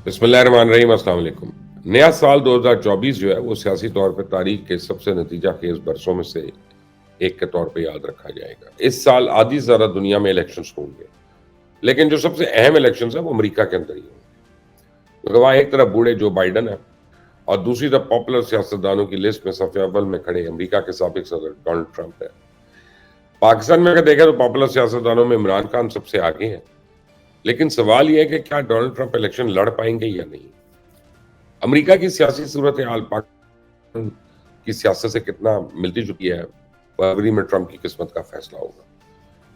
बिस्मिल्लाहिर्रहमानिर्रहीम, अस्सलाम वालेकुम। नया साल 2024 जो है वो सियासी तौर पे तारीख के सबसे नतीजा खेज बरसों में से एक के तौर पे याद रखा जाएगा। इस साल आधी से ज़्यादा दुनिया में इलेक्शंस होंगे, लेकिन जो सबसे अहम इलेक्शंस हैं वो अमेरिका के अंदर ही होंगे। क्योंकि वहाँ एक तरफ बूढ़े जो बाइडन है और दूसरी तरफ पॉपुलर सियासतदानों की लिस्ट में सफ़े अव्वल में खड़े अमेरिका के साबिक सदर डोनाल्ड ट्रंप है। पाकिस्तान में अगर देखें तो पॉपुलर सियासतदानों में इमरान खान सबसे आगे हैं, लेकिन सवाल यह है कि क्या डोनाल्ड ट्रंप इलेक्शन लड़ पाएंगे या नहीं। अमेरिका की सियासी सूरत हाल पाकिस्तान की सियासत से कितना मिलती जुलती है, फरवरी में ट्रंप की किस्मत का फैसला होगा।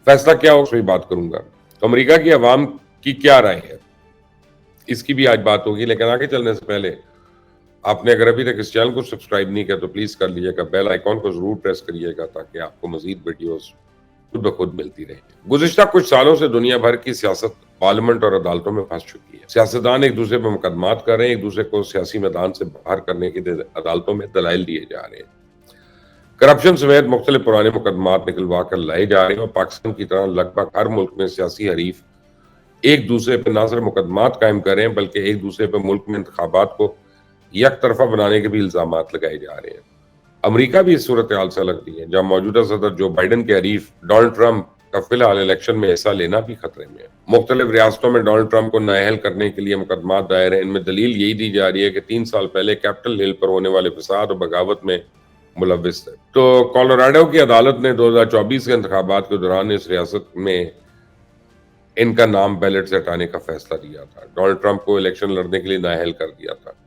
फैसला क्या होगा, उसकी बात करूंगा। तो अमेरिका की आवाम की क्या राय है, इसकी भी आज बात होगी। लेकिन आगे चलने से पहले आपने अगर अभी तक इस चैनल को सब्सक्राइब नहीं किया तो प्लीज कर लीजिएगा, बेल आइकॉन को जरूर प्रेस करिएगा ताकि आपको मजीद वीडियोस खुद ब खुद मिलती रहे। गुज़िश्ता कुछ सालों से दुनिया भर की सियासत पार्लियामेंट और अदालतों में फंस चुकी है। सियासतदान एक दूसरे पर मुकदमात कर रहे हैं, एक दूसरे को सियासी मैदान से बाहर करने के लिए अदालतों में दलाइल दिए जा रहे हैं। करप्शन समेत मुख्तलिफ पुराने मुकदमात निकलवा कर लाए जा रहे हैं और पाकिस्तान की तरह लगभग हर मुल्क में सियासी हरीफ एक दूसरे पर न सिर्फ मुकदमात कायम कर रहे हैं बल्कि एक दूसरे पर मुल्क में इंतखाबात को एक तरफा बनाने के भी इल्जामात लगाए जा रहे हैं। अमेरिका भी इस सूरत हाल से लगती है, जहां मौजूदा सदर जो बाइडन के हरीफ डोनाल्ड ट्रंप का फिलहाल इलेक्शन में हिस्सा लेना भी खतरे में है। मुख्तलिफ रियासतों में डोनाल्ड ट्रंप को नाअहल करने के लिए मुकदमात दायर हैं। इनमें दलील यही दी जा रही है कि 3 साल पहले कैपिटल हिल पर होने वाले फसाद और बगावत में मुलव्विस थे। तो कोलोराडो की अदालत ने 2024 के इंतखाबात के दौरान इस रियासत में इनका नाम बैलेट से हटाने का फैसला दिया था। डोनाल्ड ट्रंप को इलेक्शन लड़ने के लिए नाअहल कर दिया था।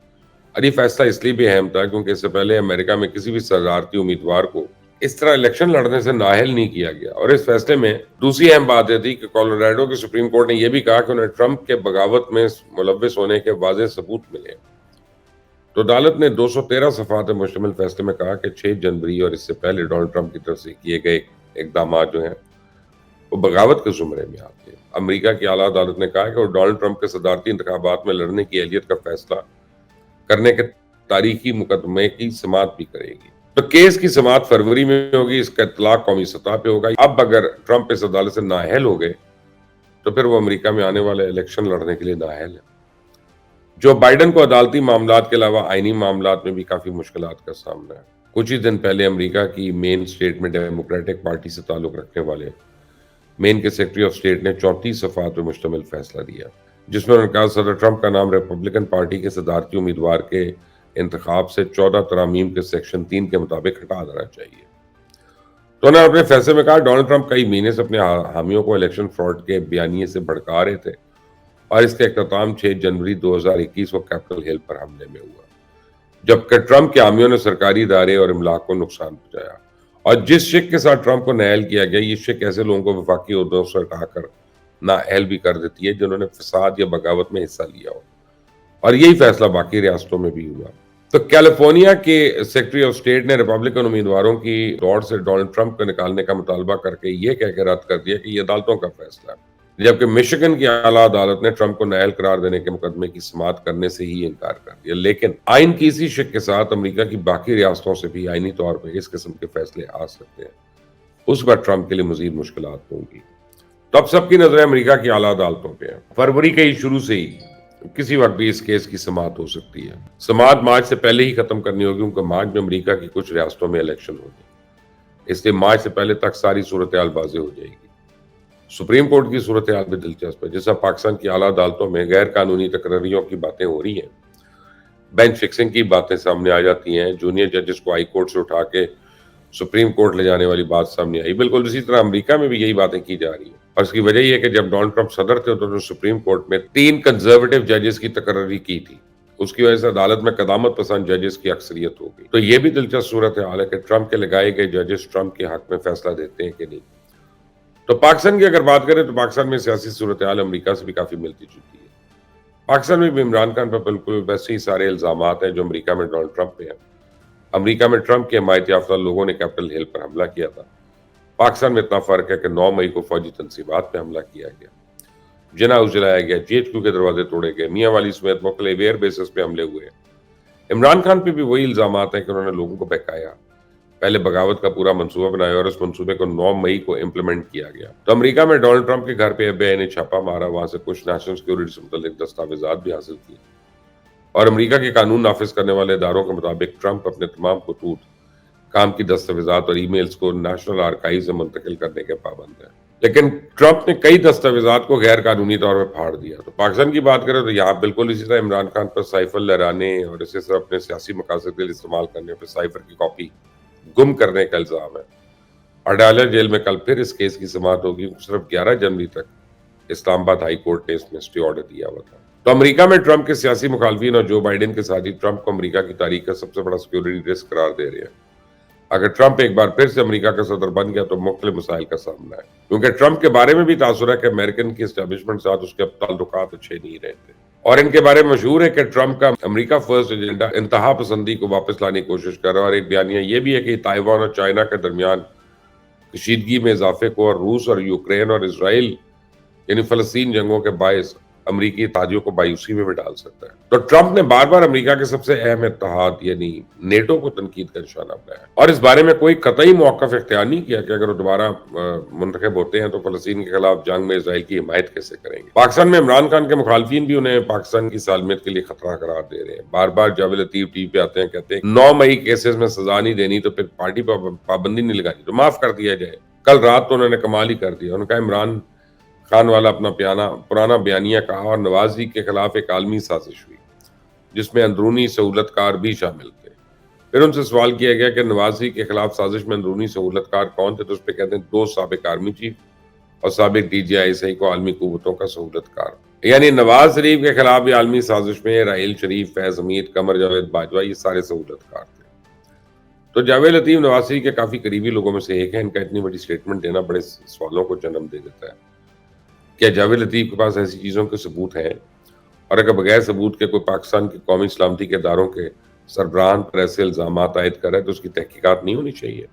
और ये फैसला इसलिए भी अहम था क्योंकि इससे पहले अमेरिका में किसी भी सदारती उम्मीदवार को इस तरह इलेक्शन लड़ने से नाअहल नहीं किया गया। और इस फैसले में दूसरी अहम बात यह थी कि कोलोराडो की सुप्रीम कोर्ट ने यह भी कहा कि उन्हें ट्रंप के बगावत में मुलव्विस होने के वाज़ेह सबूत मिले। तो अदालत ने 213 सफ़ात मुश्तमिल फैसले में कहा कि 6 जनवरी और इससे पहले डोनाल्ड ट्रंप की तरफ से किए गए इकदाम जो हैं वो बगावत के जुमरे में आते हैं। अमेरिका की आला अदालत ने कहा कि वो डोनाल्ड ट्रंप के सदारती इंतखाबात में लड़ने की अहलियत का फैसला करने के तारीखी मुकदमे की समाअत भी करेगी। तो केस की समाअत फरवरी में होगी, इसका इतलाक कौमी सतह पे होगा। अब अगर ट्रंप इस अदालत से नाअहल हो गए तो फिर वो अमेरिका में आने वाले इलेक्शन लड़ने के लिए नाअहल है। जो बाइडन को अदालती मामलात के अलावा आईनी मामलात में भी काफी मुश्किलात का सामना है। कुछ ही दिन पहले अमेरिका की मेन स्टेट में डेमोक्रेटिक पार्टी से ताल्लुक रखने वाले मेन के सेक्रेटरी ऑफ स्टेट ने 34 सफ़ात पर मुश्तमिल फैसला दिया, जिसमें उन्होंने कहा सदर ट्रंप का नाम रिपब्लिकन पार्टी के सदारती उम्मीदवार के इंतखाब से 14 तरामीम के सेक्शन 3 के मुताबिक हटा देना चाहिए। तो उन्होंने अपने फैसले में कहा डोनाल्ड ट्रंप कई महीने से अपने हामियों को इलेक्शन फ्रॉड के बयानिए से भड़का रहे थे और इसका इख्तिताम 6 जनवरी 2021 को कैपिटल हिल पर हमले में हुआ, जबकि ट्रंप के हामियों ने सरकारी इदारे और इमलाक को नुकसान पहुंचाया। और जिस शिक के साथ ट्रंप को नाअहल किया गया, ये शिक ऐसे लोगों को वफाकी ओहदों से हटाकर नाअहल भी कर देती है जिन्होंने फसाद या बगावत में हिस्सा लिया हो। और यही फैसला बाकी रियासतों में भी हुआ। तो कैलिफोर्निया के सेक्रेटरी ऑफ स्टेट ने रिपब्लिकन उम्मीदवारों की दौड़ से डोनाल्ड ट्रंप को निकालने का मुतालबा करके ये कह के रद्द कर दिया कि ये अदालतों का फैसला है, जबकि मिशिगन की आला अदालत ने ट्रंप को नाअहल करार देने के मुकदमे की समाअत करने से ही इनकार कर दिया। लेकिन आइन की इसी शिक के साथ अमेरिका की बाकी रियासतों से भी आइनी तौर पर इस किस्म के फैसले आ सकते हैं। उस पर ट्रंप के लिए मजीद मुश्किलात होंगी। तो अब सबकी नजरें अमेरिका की आला अदालतों पे है। फरवरी के ही शुरू से ही किसी वक्त भी इस केस की समाअत हो सकती है। समाअत मार्च से पहले ही खत्म करनी होगी क्योंकि मार्च में अमेरिका की कुछ रियासतों में इलेक्शन होगी, इसलिए मार्च से पहले तक सारी सूरत हाल वाज़ेह हो जाएगी। सुप्रीम कोर्ट की सूरत हाल भी दिलचस्प है। जैसा पाकिस्तान की आला अदालतों में गैर कानूनी तकरारियों की बातें हो रही हैं, बेंच फिक्सिंग की बातें सामने आ जाती हैं, जूनियर जजेस को हाई कोर्ट से उठा के सुप्रीम कोर्ट ले जाने वाली बात सामने आई। बिल्कुल इसी तरह अमेरिका में भी यही बातें की जा रही है। और इसकी वजह यह है कि जब डोनाल्ड ट्रंप सदर थे तो उन्होंने सुप्रीम कोर्ट में 3 कंजर्वेटिव जजेस की तकरारी की थी। उसकी वजह से अदालत में कदामत पसंद जजेस की अक्सरियत हो गई। तो यह भी दिलचस्प सूरत हाल है कि ट्रंप के लगाए गए जजेस ट्रंप के हक में फैसला देते हैं कि नहीं। तो पाकिस्तान की अगर बात करें तो पाकिस्तान में सियासी सूरत हाल अमरीका से भी काफी मिलती जुलती है। पाकिस्तान में भी इमरान खान पर बिल्कुल वैसे ही सारे इल्जामात हैं जो अमरीका में डोनाल्ड ट्रंप पे हैं। अमरीका में ट्रंप के हिमायत याफ्ता लोगों ने कैपिटल हिल पर हमला किया था। पाकिस्तान में इतना फर्क है कि 9 मई को फौजी तनसीबात पे हमला किया गया, जिना हाउस जलाया गया, GHQ के दरवाजे तोड़े गए, मियाँ वाली समेत मुख्तलिफ एयर बेसिस पे हमले हुए। इमरान खान पे भी वही इल्जामात हैं कि उन्होंने लोगों को बहकाया, पहले बगावत का पूरा मंसूबा बनाया और उस मंसूबे को 9 मई को इम्प्लीमेंट किया गया। तो अमेरिका में डोनाल्ड ट्रंप के घर पे FBI ने छापा मारा, वहां से कुछ नेशनल सिक्योरिटी से मुतल्लिक दस्तावेजात भी हासिल किए। اور امریکہ کے قانون نافذ کرنے والے اداروں کے مطابق ٹرمپ اپنے تمام خطوط، کام کی دستاویزات اور ای میلز کو نیشنل آرکائیوز میں منتقل کرنے کے پابند ہیں۔ لیکن ٹرمپ نے کئی دستاویزات کو غیر قانونی طور پر پھاڑ دیا۔ تو پاکستان کی بات کریں تو یہاں بالکل اسی طرح عمران خان پر سائفر لہرانے اور اسے صرف اپنے سیاسی مقاصد کے لیے استعمال کرنے پر سائفر کی کاپی گم کرنے کا الزام ہے۔ اڈالر جیل میں کل پھر اس کیس کی سماعت ہوگی۔ صرف 11 جنوری تک اسلام آباد ہائی کورٹ نے اس میں اسٹے آرڈر دیا ہوا تھا۔ تو امریکہ میں ٹرمپ کے سیاسی مخالفین اور جو بائیڈن کے ساتھی ٹرمپ کو امریکہ کی تاریخ کا سب سے بڑا سیکیورٹی رسک قرار دے رہے ہیں۔ اگر ٹرمپ ایک بار پھر سے امریکہ کا صدر بن گیا تو مختلف مسائل کا سامنا ہے، کیونکہ ٹرمپ کے بارے میں بھی تاثر ہے کہ امریکن کی اسٹیبلشمنٹ ساتھ اس کے اب تعلقات اچھے نہیں رہتے، اور ان کے بارے میں مشہور ہے کہ ٹرمپ کا امریکہ فرسٹ ایجنڈا انتہا پسندی کو واپس لانے کی کوشش کر رہا ہے، اور ایک بیانیہ یہ بھی ہے کہ تائیوان اور چائنا کے درمیان کشیدگی میں اضافے کو اور روس اور یوکرین اور اسرائیل یعنی فلسطین جنگوں کے باعث امریکی اتحادیوں کو مایوسی میں بھی ڈال سکتا ہے۔ تو ٹرمپ نے بار بار امریکہ کے سب سے اہم اتحاد یعنی نیٹو کو تنقید کا نشانہ بنایا، اور اس بارے میں کوئی قطعی موقف اختیار نہیں کیا کہ اگر وہ دوبارہ منتخب ہوتے ہیں تو فلسطین کے خلاف جنگ میں اسرائیل کی حمایت کیسے کریں گے۔ پاکستان میں عمران خان کے مخالفین بھی انہیں پاکستان کی سالمیت کے لیے خطرہ قرار دے رہے ہیں۔ بار بار جاوید لطیف ٹی وی پہ آتے ہیں، کہتے ہیں 9 مئی کیسز میں سزا نہیں دینی تو پھر پارٹی پر پابندی نہیں لگانی تو معاف کر دیا جائے۔ کل رات تو انہوں نے کمال ہی کر دیا، ان کا عمران خان والا اپنا پرانا بیانیہ کہا اور نواز شریف کے خلاف ایک عالمی سازش ہوئی جس میں اندرونی سہولت کار بھی شامل تھے۔ پھر ان سے سوال کیا گیا کہ نواز شریف کے خلاف سازش میں اندرونی سہولت کار کون تھے، تو اس پہ کہتے ہیں 2 سابق آرمی چیف اور سابق D G I S I کو عالمی قوتوں کا سہولت کار، یعنی نواز شریف کے خلاف بھی عالمی سازش میں راحیل شریف، فیض حمید، قمر جاوید باجوہ یہ سارے سہولت کار تھے۔ تو جاوید لطیف نواز شریف کے کافی قریبی لوگوں میں سے ایک ہے۔ ان کا اتنی بڑی سٹیٹمنٹ دینا بڑے سوالوں کو جنم دے دیتا ہے۔ کیا جاوید لطیف کے پاس ایسی چیزوں کے ثبوت ہیں؟ اور اگر بغیر ثبوت کے کوئی پاکستان کی قومی سلامتی کے اداروں کے سربراہان پر ایسے الزامات عائد کر رہا ہے تو اس کی تحقیقات نہیں ہونی چاہیے؟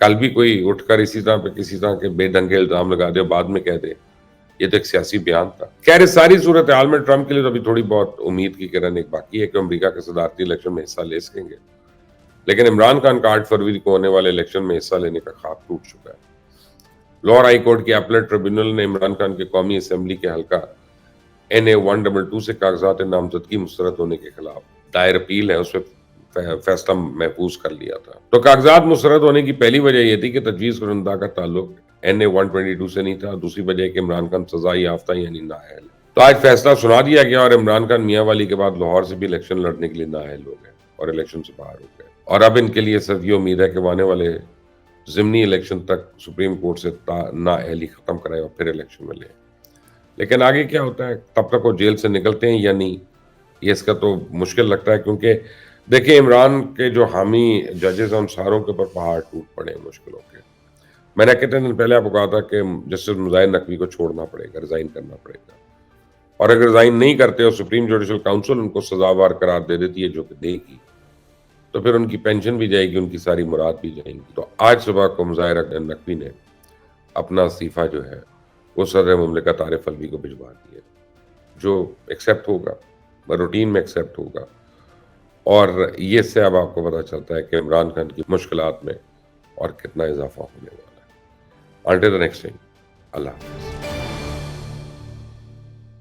کل بھی کوئی اٹھ کر اسی طرح پہ کسی طرح کے بے ڈھنگے الزام لگا دے اور بعد میں کہہ دے یہ تو ایک سیاسی بیان تھا۔ خیر اس ساری صورتحال میں ٹرمپ کے لیے تو ابھی تھوڑی بہت امید کی کرن ایک باقی ہے کہ امریکہ کے صدارتی الیکشن میں حصہ لے سکیں گے، لیکن عمران خان کا 8 فروری کو ہونے والے الیکشن میں حصہ لینے کا خواب ٹوٹ چکا ہے۔ لاہور ہائی کورٹ کے اپیلیٹ ٹریبیونل نے عمران خان کے قومی اسمبلی کے حلقہ NA 122 سے کاغذات نامزدگی مسترد ہونے کے خلاف دائر اپیل ہے، اس پہ فیصلہ محفوظ کر لیا تھا۔ تو کاغذات مسترد ہونے کی پہلی وجہ یہ تھی کہ تجویز کنندہ کا تعلق NA 122 سے نہیں تھا، دوسری وجہ کہ عمران خان سزا یافتہ یعنی نااہل۔ تو آج فیصلہ سنا دیا گیا اور عمران خان میاں والی کے بعد لاہور سے بھی الیکشن لڑنے کے لیے نااہل ہو گئے اور الیکشن سے باہر ہو گئے، اور اب ان کے لیے صرف یہ امید ہے کہ وہ آنے والے ضمنی الیکشن تک سپریم کورٹ سے نااہلی ختم کرائے اور پھر الیکشن میں لے۔ لیکن آگے کیا ہوتا ہے، تب تک وہ جیل سے نکلتے ہیں یا نہیں، یہ اس کا تو مشکل لگتا ہے، کیونکہ دیکھیں عمران کے جو حامی ججز ہیں ان ساروں کے اوپر پہاڑ ٹوٹ پڑے ہیں مشکلوں کے۔ میں نے کتنے دن پہلے آپ کو کہا تھا کہ جسٹس مظاہر نقوی کو چھوڑنا پڑے گا، ریزائن کرنا پڑے گا، اور اگر ریزائن نہیں کرتے اور سپریم جوڈیشل کاؤنسل ان کو سزاوار قرار دے دیتی ہے جو کہ دے گی، تو پھر ان کی پینشن بھی جائے گی، ان کی ساری مراد بھی جائیں گی۔ تو آج صبح کو مظاہر نقوی نے اپنا استعفیٰ جو ہے وہ صدر مملکت عارف الوی کو بھجوا دیا، جو ایکسیپٹ ہوگا، روٹین میں ایکسیپٹ ہوگا، اور یہ سے اب آپ کو پتہ چلتا ہے کہ عمران خان کی مشکلات میں اور کتنا اضافہ ہونے والا ہے۔ انٹل دی نیکسٹ ٹائم، اللہ حافظ۔